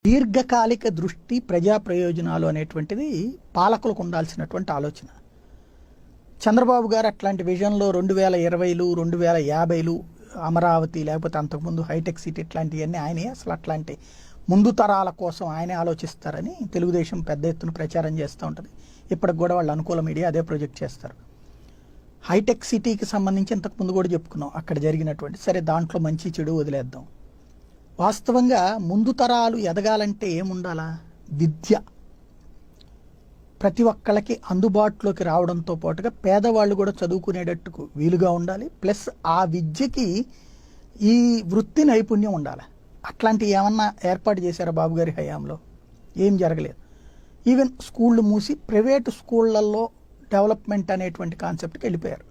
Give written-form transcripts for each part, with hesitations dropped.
దీర్ఘకాలిక దృష్టి ప్రజా ప్రయోజనాలు అనేటువంటిది పాలకులకు ఉండాల్సినటువంటి ఆలోచన. చంద్రబాబు గారు అట్లాంటి విజన్లో 2020లు 2050లు అమరావతి లేకపోతే అంతకుముందు హైటెక్ సిటీ ఇట్లాంటివన్నీ ఆయనే అసలు అట్లాంటి ముందు తరాల కోసం ఆయనే ఆలోచిస్తారని తెలుగుదేశం పెద్ద ఎత్తున ప్రచారం చేస్తూ ఉంటుంది. ఇప్పటికి కూడా వాళ్ళు అనుకూల మీడియా అదే ప్రొజెక్ట్ చేస్తారు. హైటెక్ సిటీకి సంబంధించి ఇంతకుముందు కూడా చెప్పుకున్నాం అక్కడ జరిగినటువంటి, సరే దాంట్లో మంచి చెడు వదిలేద్దాం. వాస్తవంగా ముందు తరాలు ఎదగాలంటే ఏముండాలా? విద్య ప్రతి ఒక్కళ్ళకి అందుబాటులోకి రావడంతో పాటుగా పేదవాళ్ళు కూడా చదువుకునేటట్టుకు వీలుగా ఉండాలి. ప్లస్ ఆ విద్యకి ఈ వృత్తి నైపుణ్యం ఉండాలి. అట్లాంటివి ఏమన్నా ఏర్పాటు చేశారా బాబు గారి హయాంలో? ఏం జరగలేదు. ఈవెన్ స్కూళ్ళు మూసి ప్రైవేటు స్కూళ్ళల్లో డెవలప్మెంట్ అనేటువంటి కాన్సెప్ట్కి వెళ్ళిపోయారు.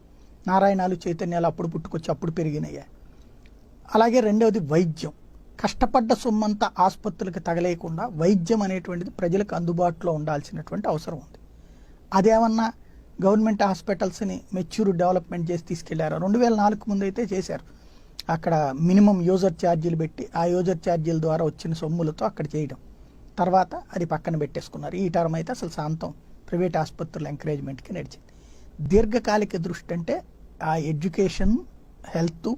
నారాయణాలు చైతన్యాలు అప్పుడు పుట్టుకొచ్చి అప్పుడు పెరిగినాయి. అలాగే రెండవది వైద్యం. కష్టపడ్డ సొమ్మంతా ఆసుపత్రులకు తగలేయకుండా వైద్యం అనేటువంటిది ప్రజలకు అందుబాటులో ఉండాల్సినటువంటి అవసరం ఉంది. అదేమన్నా గవర్నమెంట్ హాస్పిటల్స్ని మెచ్యూర్ డెవలప్మెంట్ చేసి తీసుకెళ్లారు. 2004 ముందు అయితే చేశారు. అక్కడ మినిమం యూజర్ ఛార్జీలు పెట్టి ఆ యూజర్ ఛార్జీల ద్వారా వచ్చిన సొమ్ములతో అక్కడ చేయడం, తర్వాత అది పక్కన పెట్టేసుకున్నారు. ఈ టర్మ్ అయితే అసలు శాంతం ప్రైవేట్ ఆసుపత్రుల ఎంకరేజ్మెంట్కి నడిచింది. దీర్ఘకాలిక దృష్టి అంటే ఆ education, health,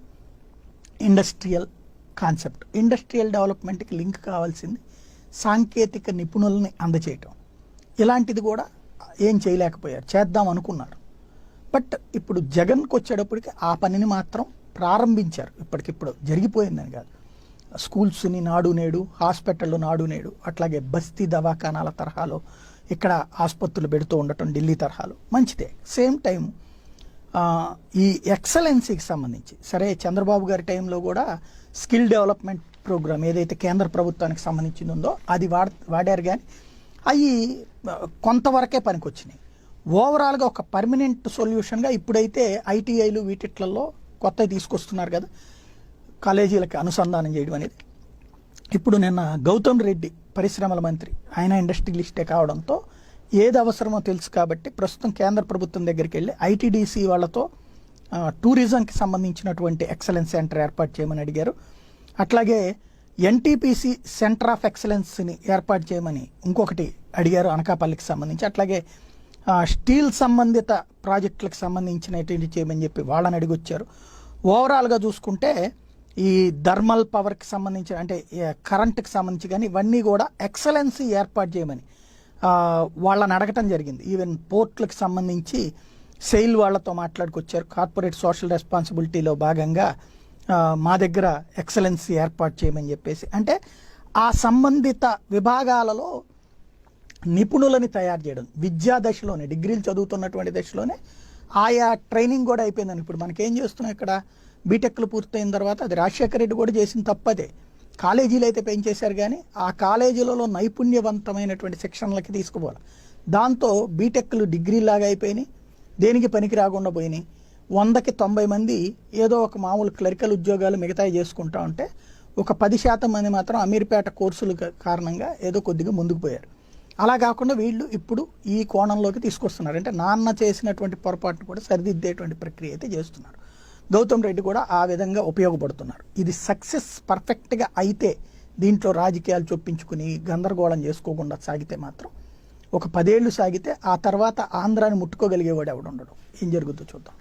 industrial concept. Industrial డెవలప్మెంట్కి లింక్ కావాల్సింది సాంకేతిక నిపుణుల్ని అందచేయటం. ఇలాంటిది కూడా ఏం చేయలేకపోయారు. చేద్దాం అనుకున్నారు. బట్ ఇప్పుడు జగన్కి వచ్చేటప్పటికి ఆ పనిని మాత్రం ప్రారంభించారు. ఇప్పటికిప్పుడు జరిగిపోయిందని కాదు. స్కూల్స్ని నాడు నేడు, హాస్పిటళ్ళు నాడు నేడు, అట్లాగే బస్తీ దవాఖానాల తరహాలో ఇక్కడ ఆసుపత్రులు పెడుతూ ఉండటం ఢిల్లీ తరహాలో మంచిదే. సేమ్ టైం ఈ ఎక్సలెన్సీకి సంబంధించి సరే చంద్రబాబు గారి టైంలో కూడా స్కిల్ డెవలప్మెంట్ ప్రోగ్రామ్ ఏదైతే కేంద్ర ప్రభుత్వానికి సంబంధించింది ఉందో అది వాడారు. కానీ అవి కొంతవరకే పనికొచ్చినాయి. ఓవరాల్గా ఒక పర్మనెంట్ సొల్యూషన్గా ఇప్పుడైతే ఐటీఐలు వీటిట్లలో కొత్తవి తీసుకొస్తున్నారు కదా, కాలేజీలకి అనుసంధానం చేయడం అనేది. ఇప్పుడు నిన్న గౌతమ్ రెడ్డి పరిశ్రమల మంత్రి, ఆయన ఇండస్ట్రియలిస్టే కావడంతో ఏది అవసరమో తెలుసు కాబట్టి ప్రస్తుతం కేంద్ర ప్రభుత్వం దగ్గరికి వెళ్ళి ఐటీడీసీ వాళ్ళతో టూరిజంకి సంబంధించినటువంటి ఎక్సలెన్స్ సెంటర్ ఏర్పాటు చేయమని అడిగారు. అట్లాగే ఎన్టీపీసీ సెంటర్ ఆఫ్ ఎక్సలెన్స్ని ఏర్పాటు చేయమని ఇంకొకటి అడిగారు అనకాపల్లికి సంబంధించి. అట్లాగే స్టీల్ సంబంధిత ప్రాజెక్టులకు సంబంధించినటువంటి చేయమని చెప్పి వాళ్ళని అడిగొచ్చారు. ఓవరాల్గా చూసుకుంటే ఈ థర్మల్ పవర్కి సంబంధించి అంటే కరెంటుకి సంబంధించి కానీ ఇవన్నీ కూడా ఎక్సలెన్సీ ఏర్పాటు చేయమని వాళ్ళని అడగటం జరిగింది. ఈవెన్ పోర్ట్లకు సంబంధించి సెయిల్ వాళ్ళతో మాట్లాడుకొచ్చారు. కార్పొరేట్ సోషల్ రెస్పాన్సిబిలిటీలో భాగంగా మా దగ్గర ఎక్సలెన్సీ ఏర్పాటు చేయమని చెప్పేసి, అంటే ఆ సంబంధిత విభాగాలలో నిపుణులని తయారు చేయడం. విద్యా దశలోనే, డిగ్రీలు చదువుతున్నటువంటి దశలోనే ఆయా ట్రైనింగ్ కూడా అయిపోయిందని. ఇప్పుడు మనకేం చేస్తున్నాం ఇక్కడ, బీటెక్లు పూర్తయిన తర్వాత అది రాజశేఖర రెడ్డి కూడా చేసిన తప్పదే. కాలేజీలు అయితే పెంచేశారు కానీ ఆ కాలేజీలలో నైపుణ్యవంతమైనటువంటి శిక్షణలకి తీసుకుపోవాలి. దాంతో బీటెక్లు డిగ్రీలాగా అయిపోయినాయి, దేనికి పనికి రాకుండా పోయినాయి. 100కి 90 మంది ఏదో ఒక మామూలు క్లరికల్ ఉద్యోగాలు మిగతాయి చేసుకుంటా ఉంటే ఒక 10% మంది మాత్రం అమీర్పేట కోర్సుల కారణంగా ఏదో కొద్దిగా ముందుకు పోయారు. అలా కాకుండా వీళ్ళు ఇప్పుడు ఈ కోణంలోకి తీసుకొస్తున్నారు. అంటే నాన్న చేసినటువంటి పొరపాటును కూడా సరిదిద్దేటువంటి ప్రక్రియ అయితే చేస్తున్నారు. గౌతమ్ రెడ్డి కూడా ఆ విధంగా ఉపయోగపడుతున్నారు. ఇది సక్సెస్ పర్ఫెక్ట్గా అయితే, దీంట్లో రాజకీయాలు చొప్పించుకుని గందరగోళం చేసుకోకుండా సాగితే మాత్రం ఒక 10 ఏళ్ళు సాగితే ఆ తర్వాత ఆంధ్రాని ముట్టుకోగలిగేవాడు ఎవడుండడు. ఏం జరుగుతుందో చూద్దాం.